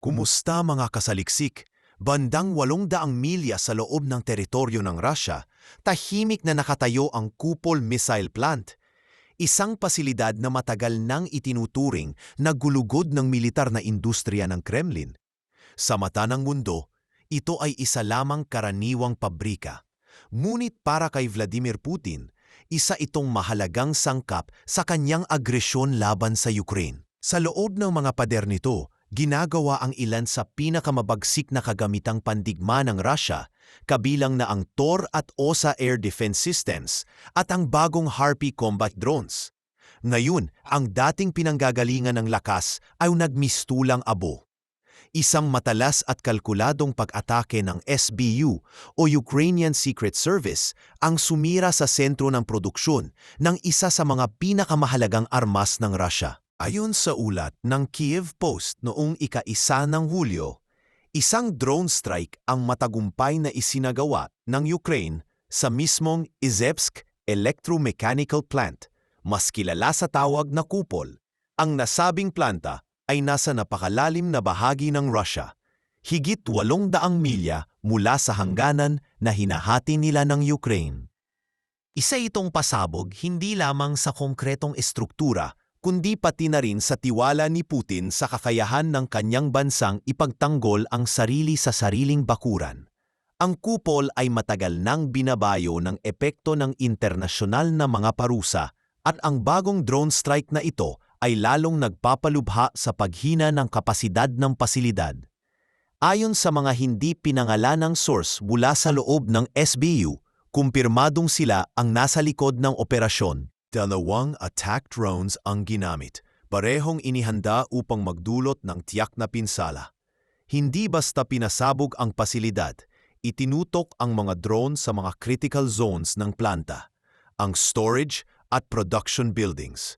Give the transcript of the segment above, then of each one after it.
Kumusta mga kasaliksik? Bandang 800 milya sa loob ng teritoryo ng Russia, tahimik na nakatayo ang Kupol Missile Plant. Isang pasilidad na matagal nang itinuturing na gulugod ng militar na industriya ng Kremlin. Sa mata ng mundo, ito ay isa lamang karaniwang pabrika. Ngunit para kay Vladimir Putin, isa itong mahalagang sangkap sa kanyang agresyon laban sa Ukraine. Sa loob ng mga pader nito, ginagawa ang ilan sa pinakamabagsik na kagamitang pandigma ng Russia, kabilang na ang Tor at OSA air defense systems at ang bagong Harpy combat drones. Ngayon, ang dating pinanggagalingan ng lakas ay nagmistulang abo. Isang matalas at kalkuladong pag-atake ng SBU o Ukrainian Secret Service ang sumira sa sentro ng produksyon ng isa sa mga pinakamahalagang armas ng Russia. Ayon sa ulat ng Kiev Post noong ika-1 ng Hulyo, isang drone strike ang matagumpay na isinagawa ng Ukraine sa mismong Izhevsk Electromechanical Plant, mas kilala sa tawag na Kupol. Ang nasabing planta ay nasa napakalalim na bahagi ng Russia, higit 800 milya mula sa hangganan na hinahati nila ng Ukraine. Isa itong pasabog hindi lamang sa konkretong estruktura, kundi pati na rin sa tiwala ni Putin sa kakayahan ng kanyang bansang ipagtanggol ang sarili sa sariling bakuran. Ang Kupol ay matagal nang binabayo ng epekto ng internasyonal na mga parusa at ang bagong drone strike na ito ay lalong nagpapalubha sa paghina ng kapasidad ng pasilidad. Ayon sa mga hindi pinangalanang source mula sa loob ng SBU, kumpirmadong sila ang nasa likod ng operasyon. 2 attack drones ang ginamit, parehong inihanda upang magdulot ng tiyak na pinsala. Hindi basta pinasabog ang pasilidad, itinutok ang mga drone sa mga critical zones ng planta, ang storage at production buildings.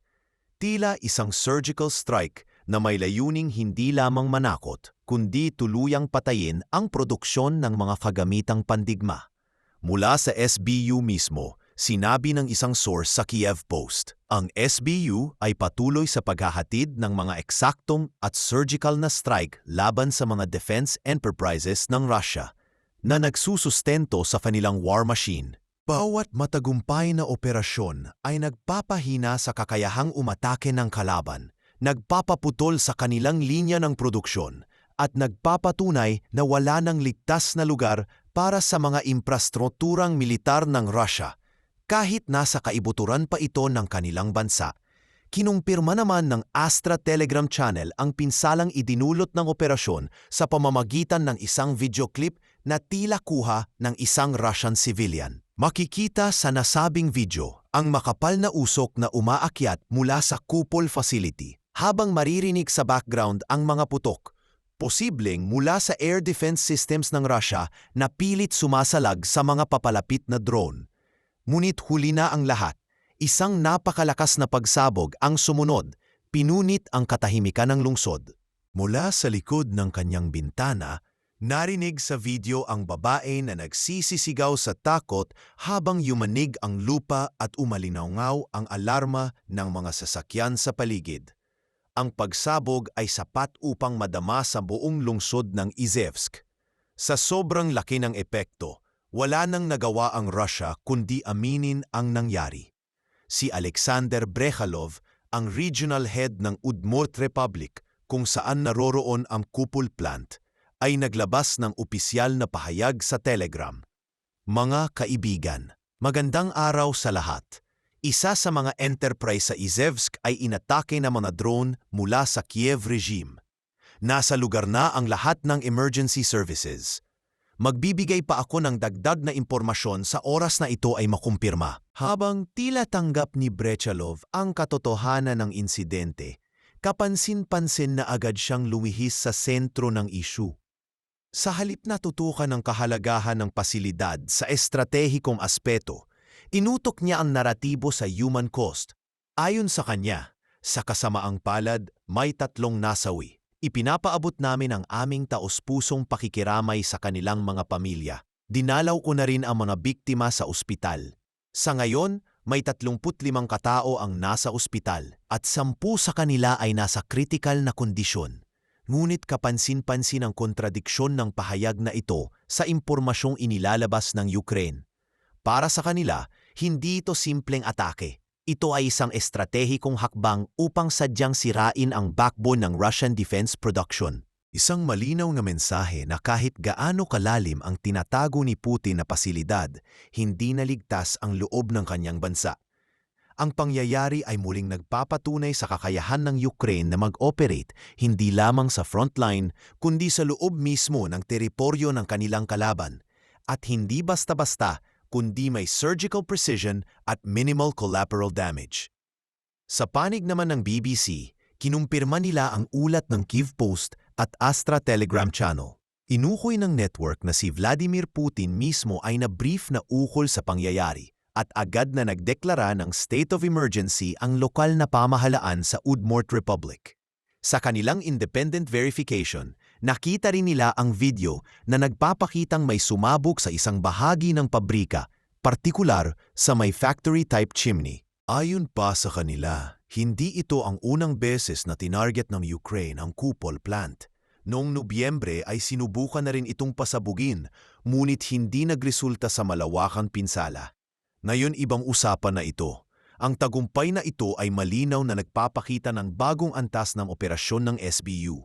Tila isang surgical strike na may layuning hindi lamang manakot, kundi tuluyang patayin ang produksyon ng mga kagamitang pandigma. Mula sa SBU mismo, sinabi ng isang source sa Kiev Post, ang SBU ay patuloy sa paghahatid ng mga eksaktong at surgical na strike laban sa mga defense enterprises ng Russia na nagsusustento sa kanilang war machine. Bawat matagumpay na operasyon ay nagpapahina sa kakayahang umatake ng kalaban, nagpapaputol sa kanilang linya ng produksyon, at nagpapatunay na wala ng ligtas na lugar para sa mga infrastrukturang militar ng Russia. Kahit nasa kaibuturan pa ito ng kanilang bansa, kinumpirma naman ng Astra Telegram Channel ang pinsalang idinulot ng operasyon sa pamamagitan ng isang video clip na tila kuha ng isang Russian civilian. Makikita sa nasabing video ang makapal na usok na umaakyat mula sa Kupol facility habang maririnig sa background ang mga putok, posibleng mula sa air defense systems ng Russia na pilit sumasalag sa mga papalapit na drone. Ngunit huli na ang lahat, isang napakalakas na pagsabog ang sumunod, pinunit ang katahimikan ng lungsod. Mula sa likod ng kanyang bintana, narinig sa video ang babae na nagsisisigaw sa takot habang yumanig ang lupa at umalinawngaw ang alarma ng mga sasakyan sa paligid. Ang pagsabog ay sapat upang madama sa buong lungsod ng Izhevsk. Sa sobrang laki ng epekto, wala nang nagawa ang Russia kundi aminin ang nangyari. Si Alexander Brekhalov, ang regional head ng Udmurt Republic kung saan naroroon ang Kupol plant, ay naglabas ng opisyal na pahayag sa Telegram. Mga kaibigan, magandang araw sa lahat. Isa sa mga enterprise sa Izhevsk ay inatake ng mga drone mula sa Kiev regime. Nasa lugar na ang lahat ng emergency services. Magbibigay pa ako ng dagdag na impormasyon sa oras na ito ay makumpirma. Habang tila tanggap ni Brechalov ang katotohanan ng insidente, kapansin-pansin na agad siyang lumihis sa sentro ng issue. Sa halip na tutukan ng kahalagahan ng pasilidad sa estratehikong aspeto, tinutok niya ang naratibo sa human cost. Ayon sa kanya, sa kasamaang palad may 3 nasawi. Ipinapaabot namin ang aming taos-pusong pakikiramay sa kanilang mga pamilya. Dinalaw ko na rin ang mga biktima sa ospital. Sa ngayon, may 35 katao ang nasa ospital at 10 sa kanila ay nasa kritikal na kondisyon. Ngunit kapansin-pansin ang kontradiksyon ng pahayag na ito sa impormasyong inilalabas ng Ukraine. Para sa kanila, hindi ito simpleng atake. Ito ay isang estratehikong hakbang upang sadyang sirain ang backbone ng Russian defense production. Isang malinaw na mensahe na kahit gaano kalalim ang tinatago ni Putin na pasilidad, hindi naligtas ang loob ng kanyang bansa. Ang pangyayari ay muling nagpapatunay sa kakayahan ng Ukraine na mag-operate hindi lamang sa frontline kundi sa loob mismo ng teritoryo ng kanilang kalaban, at hindi basta-basta kundi may surgical precision at minimal collateral damage. Sa panig naman ng BBC, kinumpirma nila ang ulat ng Kyiv Post at Astra Telegram Channel. Inukoy ng network na si Vladimir Putin mismo ay na-brief na ukol sa pangyayari at agad na nagdeklara ng state of emergency ang lokal na pamahalaan sa Udmurt Republic. Sa kanilang independent verification, nakita rin nila ang video na nagpapakitang may sumabog sa isang bahagi ng pabrika, partikular sa may factory-type chimney. Ayon pa sa kanila, hindi ito ang unang beses na tinarget ng Ukraine ang Kupol plant. Noong Nobyembre ay sinubukan na rin itong pasabugin, ngunit hindi nagresulta sa malawakang pinsala. Ngayon ibang usapan na ito. Ang tagumpay na ito ay malinaw na nagpapakita ng bagong antas ng operasyon ng SBU.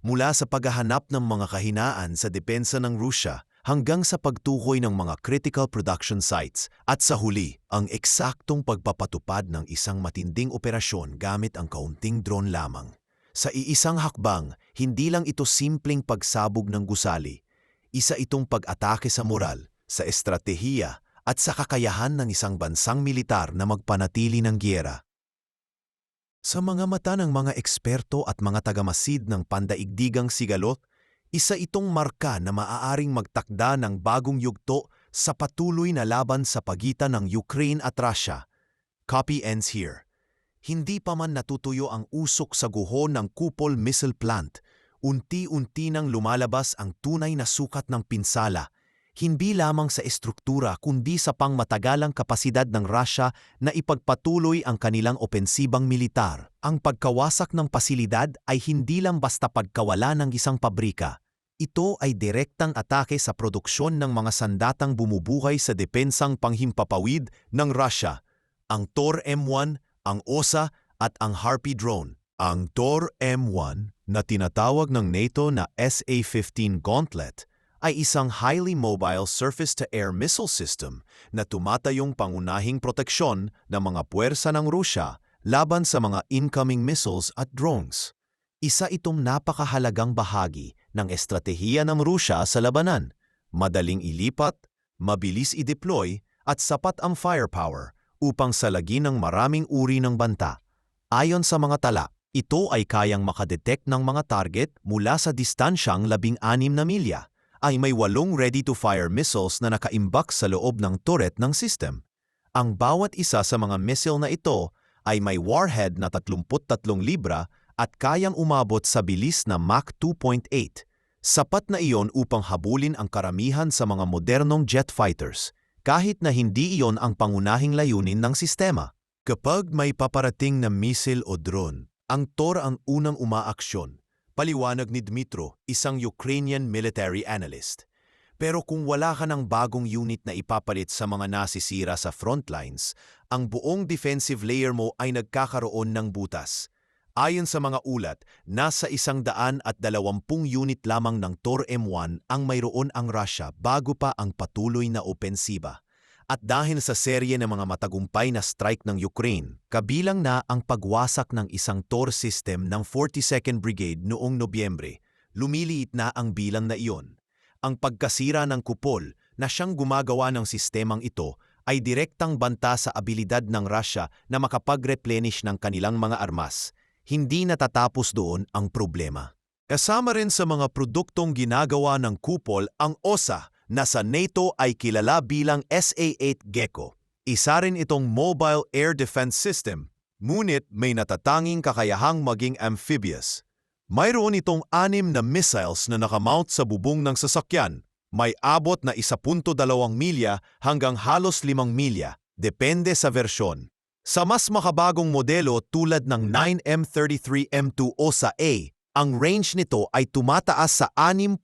Mula sa paghahanap ng mga kahinaan sa depensa ng Rusya hanggang sa pagtukoy ng mga critical production sites at sa huli, ang eksaktong pagpapatupad ng isang matinding operasyon gamit ang kaunting drone lamang. Sa iisang hakbang, hindi lang ito simpleng pagsabog ng gusali. Isa itong pag-atake sa moral, sa estratehiya, at sa kakayahan ng isang bansang militar na magpanatili ng giyera. Sa mga mata ng mga eksperto at mga tagamasid ng pandaigdigang sigalot, isa itong marka na maaaring magtakda ng bagong yugto sa patuloy na laban sa pagitan ng Ukraine at Russia. Copy ends here. Hindi pa man natutuyo ang usok sa guho ng Kupol missile plant, unti-unti nang lumalabas ang tunay na sukat ng pinsala, hindi lamang sa estruktura kundi sa pangmatagalang kapasidad ng Russia na ipagpatuloy ang kanilang opensibang militar. Ang pagkawasak ng pasilidad ay hindi lang basta pagkawala ng isang pabrika. Ito ay direktang atake sa produksyon ng mga sandatang bumubuhay sa depensang panghimpapawid ng Russia, ang Tor M1, ang OSA at ang Harpy drone. Ang Tor M1 na tinatawag ng NATO na SA-15 Gauntlet ay isang highly mobile surface-to-air missile system na tumatayong pangunahing proteksyon ng mga puwersa ng Rusya laban sa mga incoming missiles at drones. Isa itong napakahalagang bahagi ng estratehiya ng Rusya sa labanan, madaling ilipat, mabilis i-deploy at sapat ang firepower upang salagin ng maraming uri ng banta. Ayon sa mga tala, ito ay kayang makadetect ng mga target mula sa distansyang 16 na milya. Ay may 8 ready-to-fire missiles na nakaimbak sa loob ng turret ng system. Ang bawat isa sa mga missile na ito ay may warhead na 33 libra at kayang umabot sa bilis na Mach 2.8. Sapat na iyon upang habulin ang karamihan sa mga modernong jet fighters, kahit na hindi iyon ang pangunahing layunin ng sistema. Kapag may paparating na missile o drone, ang Tor ang unang umaaksyon. Paliwanag ni Dmytro, isang Ukrainian military analyst. Pero kung wala ka ng bagong unit na ipapalit sa mga nasisira sa frontlines, ang buong defensive layer mo ay nagkakaroon ng butas. Ayon sa mga ulat, nasa 120 unit lamang ng Tor M1 ang mayroon ang Russia bago pa ang patuloy na opensiba. At dahil sa serye ng mga matagumpay na strike ng Ukraine, kabilang na ang pagwasak ng isang Tor system ng 42nd Brigade noong Nobyembre, lumiliit na ang bilang na iyon. Ang pagkasira ng Kupol na siyang gumagawa ng sistemang ito ay direktang banta sa abilidad ng Russia na makapag-replenish ng kanilang mga armas. Hindi natatapos doon ang problema. Kasama rin sa mga produktong ginagawa ng Kupol ang OSA, na sa NATO ay kilala bilang SA-8 Gecko. Isa rin itong mobile air defense system, ngunit may natatanging kakayahang maging amphibious. Mayroon itong 6 na missiles na nakamount sa bubong ng sasakyan. May abot na 1.2 milya hanggang halos 5 milya, depende sa versyon. Sa mas makabagong modelo tulad ng 9M33M2 OSA-A, Ang range nito ay tumataas sa 6.2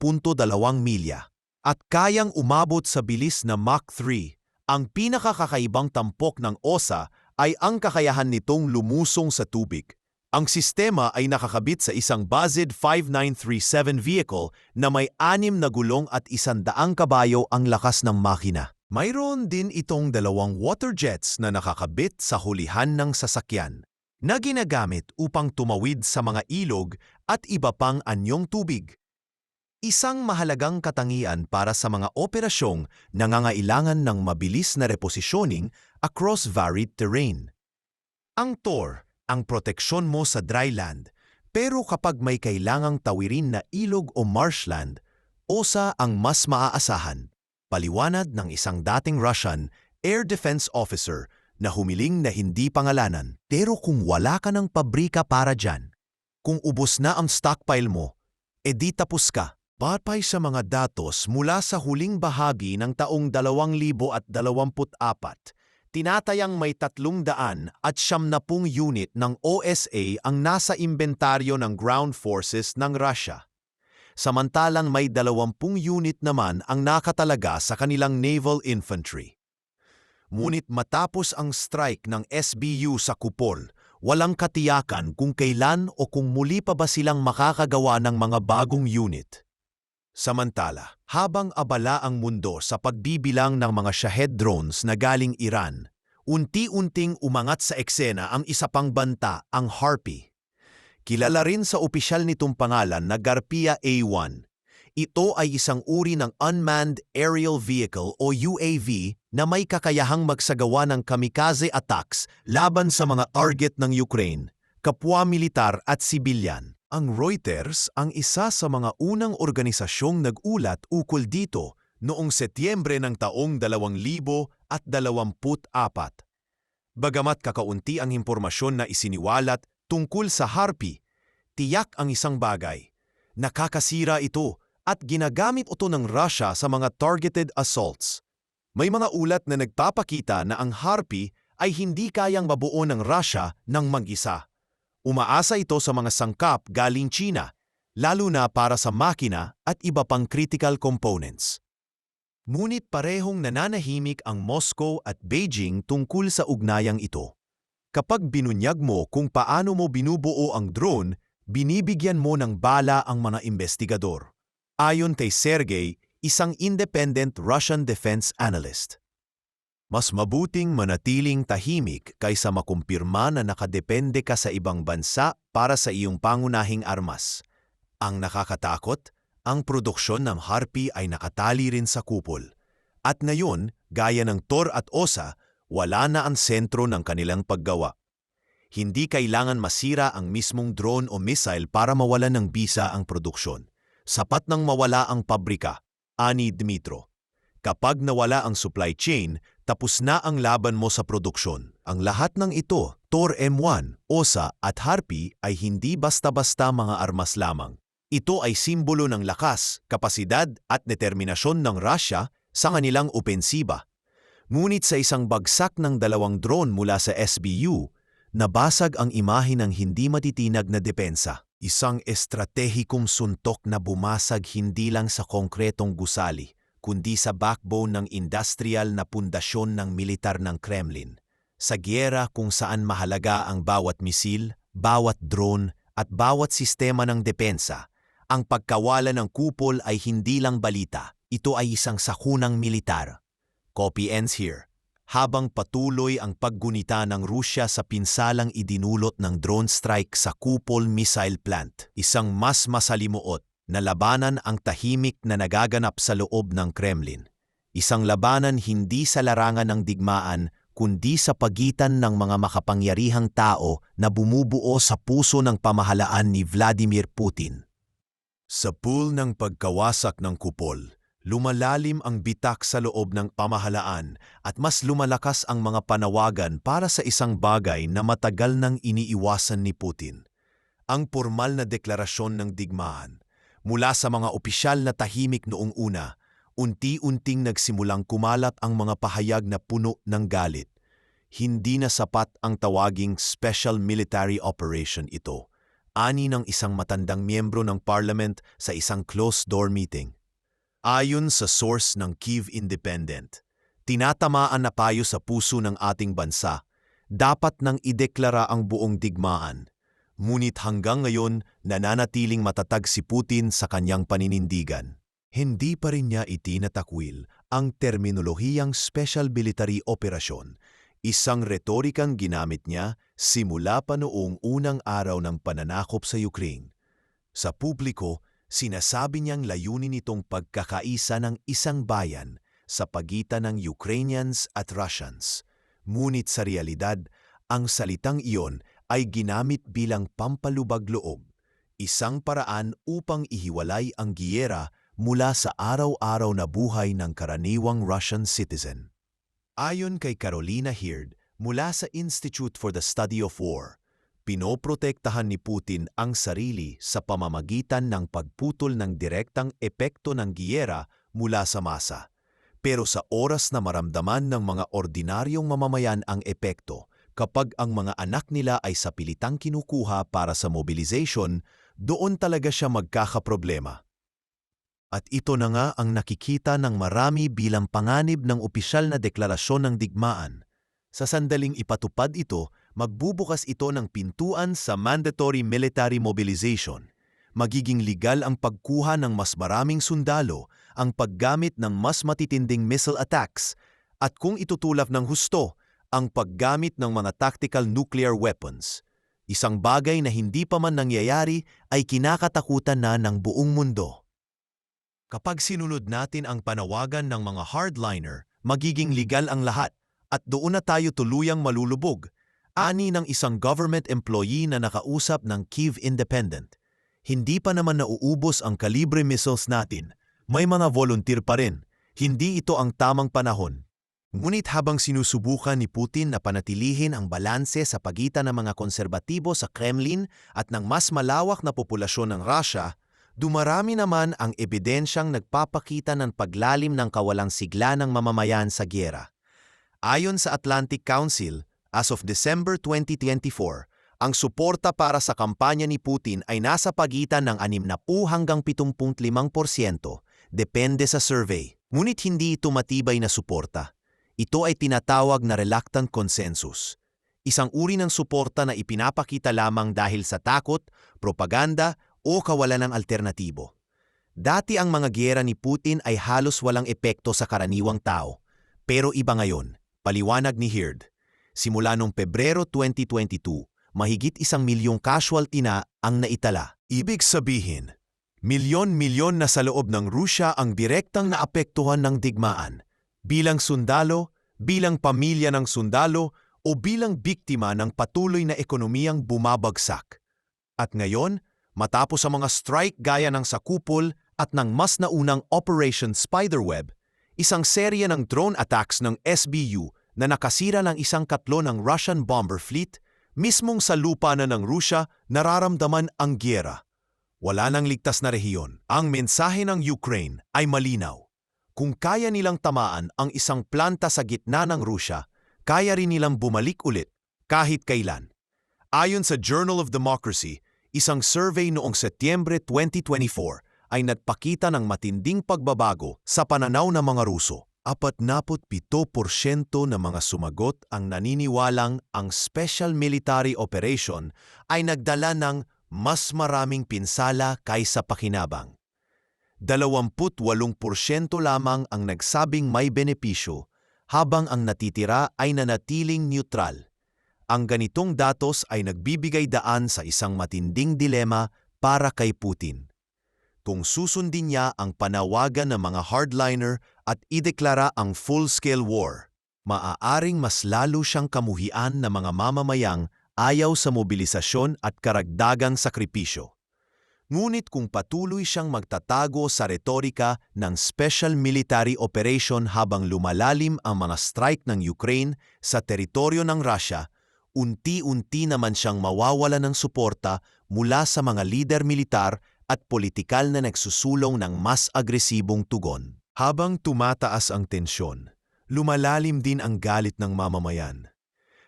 milya at kayang umabot sa bilis na Mach 3. Ang pinakakakaibang tampok ng OSA ay ang kakayahan nitong lumusong sa tubig. Ang sistema ay nakakabit sa isang Buzzed 5937 vehicle na may 6 na gulong at 100 kabayo ang lakas ng makina. Mayroon din itong 2 water jets na nakakabit sa hulihan ng sasakyan na ginagamit upang tumawid sa mga ilog at iba pang anyong tubig. Isang mahalagang katangian para sa mga operasyong nangangailangan ng mabilis na repositioning across varied terrain. Ang TOR, ang proteksyon mo sa dry land, pero kapag may kailangang tawirin na ilog o marshland, OSA ang mas maaasahan. Paliwanag ng isang dating Russian Air Defense Officer na humiling na hindi pangalanan. Pero kung wala ka ng pabrika para dyan, kung ubos na ang stockpile mo, edi tapos ka. Batay sa mga datos mula sa huling bahagi ng taong 2024, tinatayang may 370 unit ng OSA ang nasa inventaryo ng ground forces ng Russia. Samantalang may 20 unit naman ang nakatalaga sa kanilang naval infantry. Ngunit matapos ang strike ng SBU sa Kupol, walang katiyakan kung kailan o kung muli pa ba silang makakagawa ng mga bagong unit. Samantala, habang abala ang mundo sa pagbibilang ng mga Shahed drones na galing Iran, unti-unting umangat sa eksena ang isa pang banta, ang Harpy. Kilala rin sa opisyal nitong pangalan na Garpia A1. Ito ay isang uri ng Unmanned Aerial Vehicle o UAV na may kakayahang magsagawa ng kamikaze attacks laban sa mga target ng Ukraine, kapwa militar at sibilyan. Ang Reuters ang isa sa mga unang organisasyong nag-ulat ukol dito noong Setyembre ng taong 2024. Bagamat kakaunti ang impormasyon na isiniwalat tungkol sa Harpy, tiyak ang isang bagay. Nakakasira ito at ginagamit ito ng Russia sa mga targeted assaults. May mga ulat na nagpapakita na ang Harpy ay hindi kayang mabuo ng Russia ng mag-isa. Umaasa ito sa mga sangkap galing China, lalo na para sa makina at iba pang critical components. Ngunit parehong nananahimik ang Moscow at Beijing tungkol sa ugnayang ito. Kapag binunyag mo kung paano mo binubuo ang drone, binibigyan mo ng bala ang mga investigador. Ayon kay Sergey, isang independent Russian defense analyst. Mas mabuting manatiling tahimik kaysa makumpirma na nakadepende ka sa ibang bansa para sa iyong pangunahing armas. Ang nakakatakot, ang produksyon ng Harpy ay nakatali rin sa Kupol. At ngayon, gaya ng TOR at OSA, wala na ang sentro ng kanilang paggawa. Hindi kailangan masira ang mismong drone o missile para mawalan ng bisa ang produksyon. Sapat nang mawala ang pabrika, ani Dmitro. Kapag nawala ang supply chain, tapos na ang laban mo sa produksyon. Ang lahat ng ito, TOR M1, OSA at Harpy ay hindi basta-basta mga armas lamang. Ito ay simbolo ng lakas, kapasidad at determinasyon ng Russia sa kanilang opensiba. Ngunit sa isang bagsak ng 2 drone mula sa SBU, nabasag ang imahe ng hindi matitinag na depensa. Isang estratehikong suntok na bumasag hindi lang sa konkretong gusali, kundi sa backbone ng industrial na pundasyon ng militar ng Kremlin. Sa giyera kung saan mahalaga ang bawat misil, bawat drone at bawat sistema ng depensa, ang pagkawala ng Kupol ay hindi lang balita, ito ay isang sakunang militar. Copy ends here. Habang patuloy ang paggunita ng Rusya sa pinsalang idinulot ng drone strike sa Kupol Missile Plant, isang mas masalimuot na labanan ang tahimik na nagaganap sa loob ng Kremlin. Isang labanan hindi sa larangan ng digmaan, kundi sa pagitan ng mga makapangyarihang tao na bumubuo sa puso ng pamahalaan ni Vladimir Putin. Sa pool ng pagkawasak ng Kupol, lumalalim ang bitak sa loob ng pamahalaan at mas lumalakas ang mga panawagan para sa isang bagay na matagal nang iniiwasan ni Putin. Ang pormal na deklarasyon ng digmaan. Mula sa mga opisyal na tahimik noong una, unti-unting nagsimulang kumalat ang mga pahayag na puno ng galit. Hindi na sapat ang tawaging Special Military Operation ito. ani ng isang matandang miyembro ng parliament sa isang closed-door meeting. Ayon sa source ng Kyiv Independent, tinatamaan na payo sa puso ng ating bansa, dapat nang ideklara ang buong digmaan. Ngunit hanggang ngayon, nananatiling matatag si Putin sa kanyang paninindigan. Hindi pa rin niya itinatakwil ang terminolohiyang Special Military Operation, isang retorikang ginamit niya simula pa noong unang araw ng pananakop sa Ukraine. Sa publiko, sinasabi niyang layunin itong pagkakaisa ng isang bayan sa pagitan ng Ukrainians at Russians. Ngunit sa realidad, ang salitang iyon ay ginamit bilang pampalubag-loob, isang paraan upang ihiwalay ang giyera mula sa araw-araw na buhay ng karaniwang Russian citizen. Ayon kay Carolina Hird mula sa Institute for the Study of War, pinoprotektahan ni Putin ang sarili sa pamamagitan ng pagputol ng direktang epekto ng giyera mula sa masa. Pero sa oras na maramdaman ng mga ordinaryong mamamayan ang epekto, kapag ang mga anak nila ay sapilitang kinukuha para sa mobilization, doon talaga siya magkakaproblema. At ito na nga ang nakikita ng marami bilang panganib ng opisyal na deklarasyon ng digmaan. Sa sandaling ipatupad ito, magbubukas ito ng pintuan sa mandatory military mobilization. Magiging legal ang pagkuha ng mas maraming sundalo, ang paggamit ng mas matitinding missile attacks, at kung itutulak ng husto, ang paggamit ng mga tactical nuclear weapons. Isang bagay na hindi pa man nangyayari ay kinakatakutan na ng buong mundo. Kapag sinunod natin ang panawagan ng mga hardliner, magiging legal ang lahat at doon na tayo tuluyang malulubog, ani ng isang government employee na nakausap ng Kyiv Independent. Hindi pa naman nauubos ang kalibre missiles natin. May mga volunteer pa rin. Hindi ito ang tamang panahon. Ngunit habang sinusubukan ni Putin na panatilihin ang balanse sa pagitan ng mga konserbatibo sa Kremlin at ng mas malawak na populasyon ng Russia, dumarami naman ang ebidensyang nagpapakita ng paglalim ng kawalang sigla ng mamamayan sa giyera. Ayon sa Atlantic Council, as of December 2024, ang suporta para sa kampanya ni Putin ay nasa pagitan ng 60 hanggang 75%, depende sa survey. Ngunit hindi ito matibay na suporta. Ito ay tinatawag na reluctant consensus. Isang uri ng suporta na ipinapakita lamang dahil sa takot, propaganda, o kawalan ng alternatibo. Dati ang mga giyera ni Putin ay halos walang epekto sa karaniwang tao. Pero iba ngayon, paliwanag ni Hird. Simula noong Pebrero 2022, mahigit 1 milyong casualty na ang naitala. Ibig sabihin, milyon-milyon na sa loob ng Rusya ang direktang naapektuhan ng digmaan, bilang sundalo, bilang pamilya ng sundalo, o bilang biktima ng patuloy na ekonomiyang bumabagsak. At ngayon, matapos ang mga strike gaya ng Sakupol at ng mas naunang Operation Spiderweb, isang serye ng drone attacks ng SBU na nakasira ng isang katlo ng Russian bomber fleet, mismong sa lupa na ng Rusya nararamdaman ang giyera. Wala nang ligtas na rehiyon. Ang mensahe ng Ukraine ay malinaw. Kung kaya nilang tamaan ang isang planta sa gitna ng Rusya, kaya rin nilang bumalik ulit kahit kailan. Ayon sa Journal of Democracy, isang survey noong Setyembre 2024 ay nagpakita ng matinding pagbabago sa pananaw ng mga Ruso. 47% ng mga sumagot ang naniniwalang ang Special Military Operation ay nagdala ng mas maraming pinsala kaysa pakinabang. 28% lamang ang nagsabing may benepisyo, habang ang natitira ay nanatiling neutral. Ang ganitong datos ay nagbibigay daan sa isang matinding dilema para kay Putin. Kung susundin niya ang panawagan ng mga hardliner at ideklara ang full-scale war, maaaring mas lalo siyang kamuhian ng mga mamamayang ayaw sa mobilisasyon at karagdagang sakripisyo. Ngunit kung patuloy siyang magtatago sa retorika ng special military operation habang lumalalim ang mga strike ng Ukraine sa teritoryo ng Russia, unti-unti naman siyang mawawala ng suporta mula sa mga lider militar at politikal na nagsusulong ng mas agresibong tugon. Habang tumataas ang tensyon, lumalalim din ang galit ng mamamayan.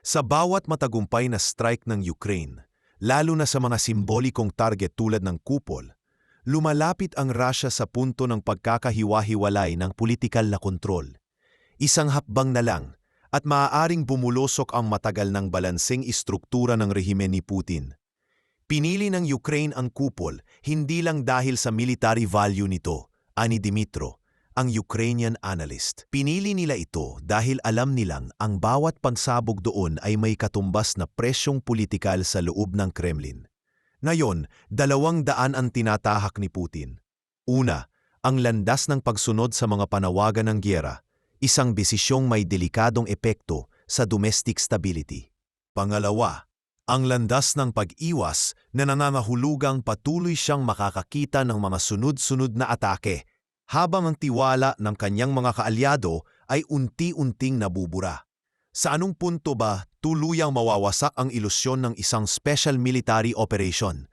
Sa bawat matagumpay na strike ng Ukraine, lalo na sa mga simbolikong target tulad ng kupol, lumalapit ang Russia sa punto ng pagkakahiwa-hiwalay ng politikal na kontrol. Isang hakbang na lang at maaaring bumulusok ang matagal ng balanseng istruktura ng rehimen ni Putin. Pinili ng Ukraine ang kupol hindi lang dahil sa military value nito, ani Dmytro, ang Ukrainian analyst. Pinili nila ito dahil alam nilang ang bawat pagsabog doon ay may katumbas na presyong politikal sa loob ng Kremlin. Ngayon, 200 ang tinatahak ni Putin. Una, ang landas ng pagsunod sa mga panawagan ng gyera, isang desisyong may delikadong epekto sa domestic stability. Pangalawa, ang landas ng pag-iwas na nangangahulugang patuloy siyang makakakita ng mga sunod-sunod na atake habang ang tiwala ng kanyang mga kaalyado ay unti-unting nabubura. Sa anong punto ba tuluyang mawawasak ang ilusyon ng isang special military operation?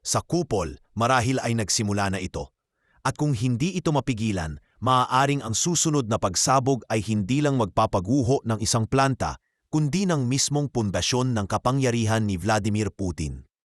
Sa kupol, marahil ay nagsimula na ito. At kung hindi ito mapigilan, maaaring ang susunod na pagsabog ay hindi lang magpapaguho ng isang planta, kundi ng mismong pundasyon ng kapangyarihan ni Vladimir Putin.